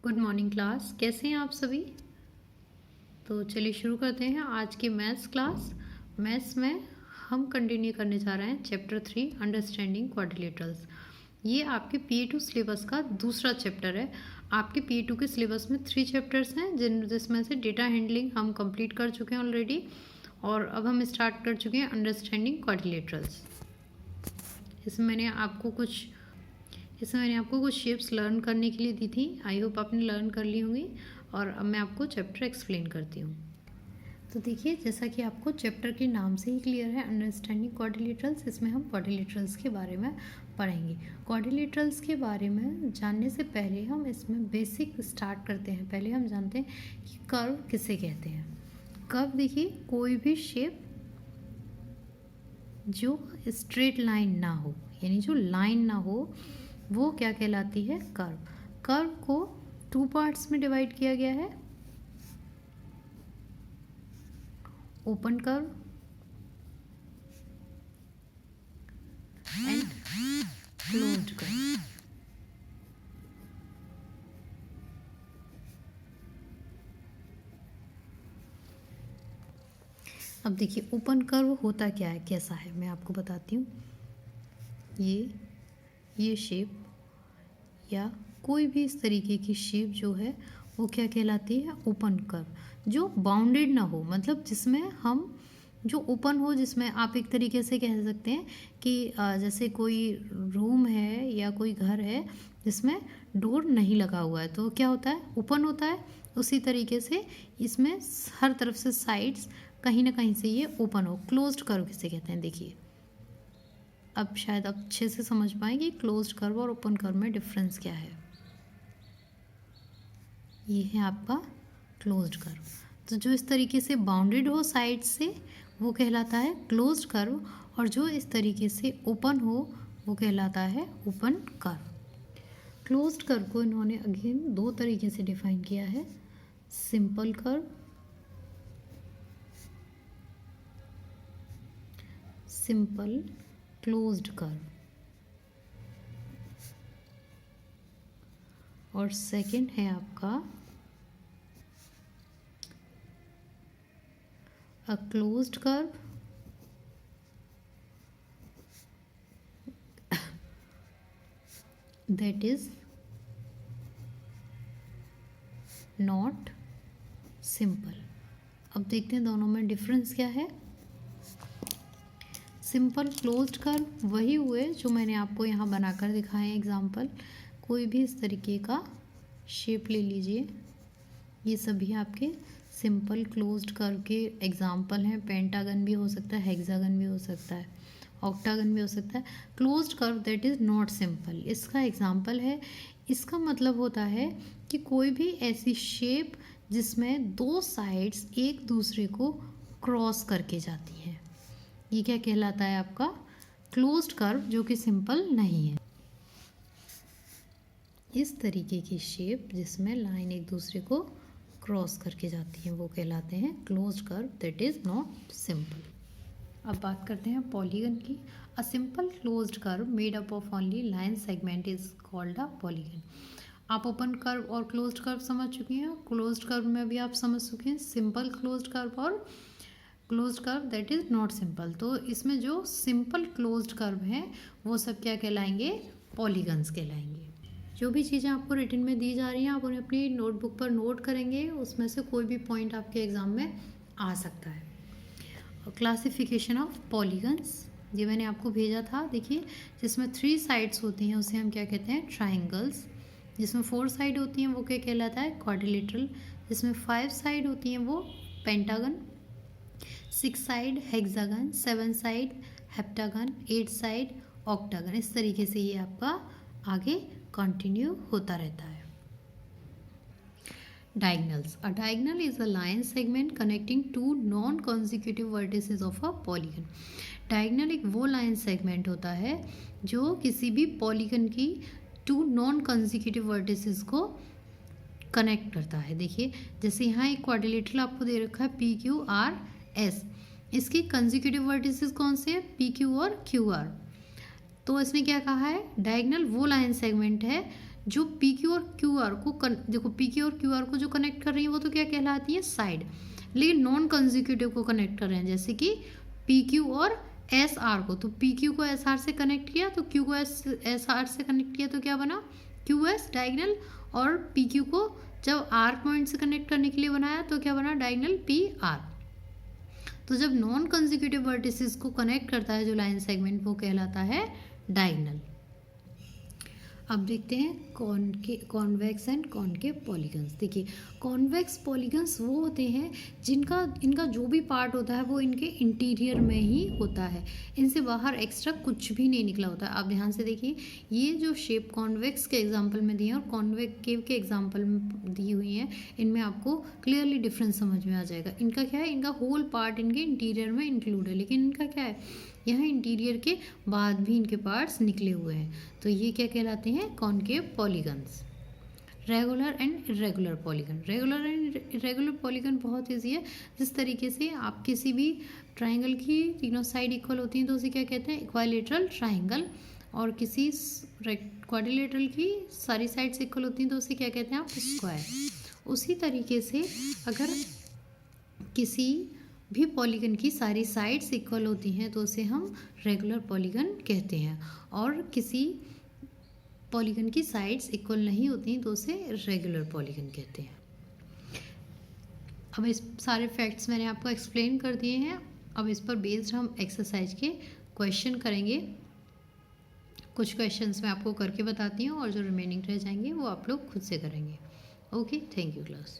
Good morning class, कैसे हैं आप सभी। तो चलिए शुरू करते हैं आज की मैथ्स क्लास। मैथ्स में हम कंटिन्यू करने जा रहे हैं चैप्टर 3 अंडरस्टैंडिंग क्वाड्रिलेटरल्स। ये आपके PA2 सिलेबस का दूसरा चैप्टर है। आपके PA2 के सिलेबस में 3 चैप्टर्स हैं जिसमें से डेटा हैंडलिंग हम कंप्लीट कर चुके हैं ऑलरेडी, और अब हम स्टार्ट कर चुके हैं अंडरस्टैंडिंग क्वाड्रिलेटरल्स। इसमें मैंने आपको कुछ शेप्स लर्न करने के लिए दी थी। आई होप आपने लर्न कर ली होंगी, और अब मैं आपको चैप्टर एक्सप्लेन करती हूँ। तो देखिए, जैसा कि आपको चैप्टर के नाम से ही क्लियर है, अंडरस्टैंडिंग क्वाड्रिलेटरल्स, इसमें हम क्वाड्रिलेटरल्स के बारे में पढ़ेंगे। क्वाड्रिलेटरल्स के बारे में जानने से पहले हम इसमें बेसिक स्टार्ट करते हैं। पहले हम जानते हैं कि कर्व किसे कहते हैं। कर्व देखिए, कोई भी शेप जो स्ट्रेट लाइन ना हो, यानी जो लाइन ना हो, वो क्या कहलाती है? कर्व। कर्व को 2 पार्ट्स में डिवाइड किया गया है, open curve and closed curve. अब देखिए, ओपन कर्व होता क्या है, कैसा है, मैं आपको बताती हूँ। ये शेप या कोई भी इस तरीके की शेप जो है वो क्या कहलाती है? Open curve. जो बाउंडेड ना हो, मतलब जिसमें हम जो ओपन हो, जिसमें आप एक तरीके से कह सकते हैं कि जैसे कोई रूम है या कोई घर है जिसमें डोर नहीं लगा हुआ है, तो क्या होता है? ओपन होता है। उसी तरीके से इसमें हर तरफ से साइड्स कहीं ना कहीं से ये ओपन हो। क्लोज्ड कर्व किसे कहते हैं? देखिए, अब शायद आप अच्छे से समझ पाएँ कि क्लोज्ड कर्व और ओपन कर्व में डिफरेंस क्या है। ये है आपका क्लोज्ड कर्व। तो जो इस तरीके से बाउंडेड हो साइड से वो कहलाता है क्लोज्ड कर्व, और जो इस तरीके से ओपन हो वो कहलाता है ओपन कर्व। क्लोज्ड कर्व को इन्होंने अगेन 2 तरीके से डिफाइन किया है, simple curve, simple closed curve, और सेकंड है आपका a closed curve that is not simple। अब देखते हैं दोनों में डिफरेंस क्या है। सिंपल क्लोज्ड कर्व वही हुए जो मैंने आपको यहाँ बनाकर दिखाए एग्जांपल। कोई भी इस तरीके का शेप ले लीजिए, ये सभी आपके सिंपल क्लोज्ड कर्व के एग्जांपल हैं। पेंटागन भी हो सकता है, हेक्सागन भी हो सकता है, ऑक्टागन भी हो सकता है। Closed curve that is not simple, इसका एग्जांपल है। इसका मतलब होता है कि कोई भी ऐसी शेप जिसमें 2 साइड्स एक दूसरे को क्रॉस करके जाती हैं, ये क्या कहलाता है? आपका क्लोज्ड कर्व, जो कि सिंपल नहीं है। इस तरीके की शेप जिसमें लाइन एक दूसरे को क्रॉस करके जाती हैं वो कहलाते हैं closed curve that is not simple. अब बात करते हैं पॉलीगन की। A simple closed curve made up of only line segment is called a polygon. आप ओपन कर्व और क्लोज्ड कर्व समझ चुकी हैं। क्लोज्ड कर्व में भी आप समझ चुके हैं सिंपल क्लोज्ड कर्व और closed curve that is not simple. तो इसमें जो सिंपल क्लोज्ड कर्व हैं वो सब क्या कहलाएंगे? पॉलीगन्स कहलाएंगे। जो भी चीज़ें आपको रिटन में दी जा रही हैं आप उन्हें अपनी नोटबुक पर नोट करेंगे, उसमें से कोई भी पॉइंट आपके एग्जाम में आ सकता है। क्लासिफिकेशन ऑफ पॉलीगन्स, ये मैंने आपको भेजा था। देखिए, जिसमें 3 साइड्स होती हैं उसे हम क्या कहते हैं? ट्राइंगल्स। जिसमें 4 साइड होती हैं वो क्या कहलाता है? क्वाड्रिलेटरल। जिसमें 5 साइड होती हैं वो pentagon, 6 side hexagon, 7 side heptagon, 8 side octagon. इस तरीके से ये आपका आगे कंटिन्यू होता रहता है। Diagonals. A diagonal is a line segment connecting 2 non-consecutive vertices of a polygon. Diagonal एक वो लाइन सेगमेंट होता है जो किसी भी पॉलीगन की 2 non-consecutive vertices को कनेक्ट करता है। देखिए, जैसे यहाँ एक क्वाड्रिलेटरल आपको दे रखा है PQRS, इसके कंसेक्यूटिव वर्टिसेस कौन से हैं? PQ और QR। तो इसने क्या कहा है? डायगोनल वो लाइन सेगमेंट है जो पी क्यू और क्यू आर को देखो पी क्यू और क्यू आर को जो कनेक्ट कर रही है वो तो क्या कहलाती है, साइड। लेकिन नॉन कंजिक्यूटिव को कनेक्ट कर रहे हैं, जैसे कि पी क्यू और एस आर को, तो पी क्यू को एस आर से कनेक्ट किया, तो क्यू को एस आर से कनेक्ट किया, तो क्या बना क्यू एस डायगनल, और पी क्यू को जब आर पॉइंट से कनेक्ट करने के लिए बनाया तो क्या बना डायगनल पी आर। तो जब नॉन कंजिक्यूटिव वर्टिसेस को कनेक्ट करता है जो लाइन सेगमेंट, वो कहलाता है डायगनल। अब देखते हैं कॉन्वेक्स एंड कॉनकेव पॉलीगन्स। देखिए कॉन्वेक्स पॉलीगन्स वो होते हैं इनका जो भी पार्ट होता है वो इनके इंटीरियर में ही होता है, इनसे बाहर एक्स्ट्रा कुछ भी नहीं निकला होता है। आप ध्यान से देखिए, ये जो शेप कॉन्वेक्स के एग्जाम्पल में दी है और कॉन्वेकेव के एग्जाम्पल में दी हुई हैं, इनमें आपको क्लियरली डिफरेंस समझ में आ जाएगा। इनका क्या है, इनका होल पार्ट इनके इंटीरियर में इंक्लूड है, लेकिन इनका क्या है, यहाँ इंटीरियर के बाद भी इनके पार्ट्स निकले हुए हैं। तो ये क्या कहलाते हैं, concave polygons. Regular and irregular polygon. Regular and irregular polygon बहुत ईजी है। जिस तरीके से आप किसी भी ट्राइंगल की तीनों साइड इक्वल होती हैं तो उसे क्या कहते हैं, इक्वालेटरल ट्राइंगल, और किसी क्वाड्रिलेटरल की सारी साइड्स इक्वल होती हैं तो उसे क्या कहते हैं आप, स्क्वायर। उसी तरीके से अगर किसी भी पॉलीगन की सारी साइड्स इक्वल होती हैं तो उसे हम रेगुलर पॉलीगन कहते हैं, और किसी पॉलीगन की साइड्स इक्वल नहीं होती तो उसे रेगुलर पॉलीगन कहते हैं। अब इस सारे फैक्ट्स मैंने आपको एक्सप्लेन कर दिए हैं। अब इस पर बेस्ड हम एक्सरसाइज के क्वेश्चन करेंगे। कुछ क्वेश्चंस मैं आपको करके बताती हूँ और जो रिमेनिंग रह जाएंगे वो आप लोग खुद से करेंगे। Okay, thank you class.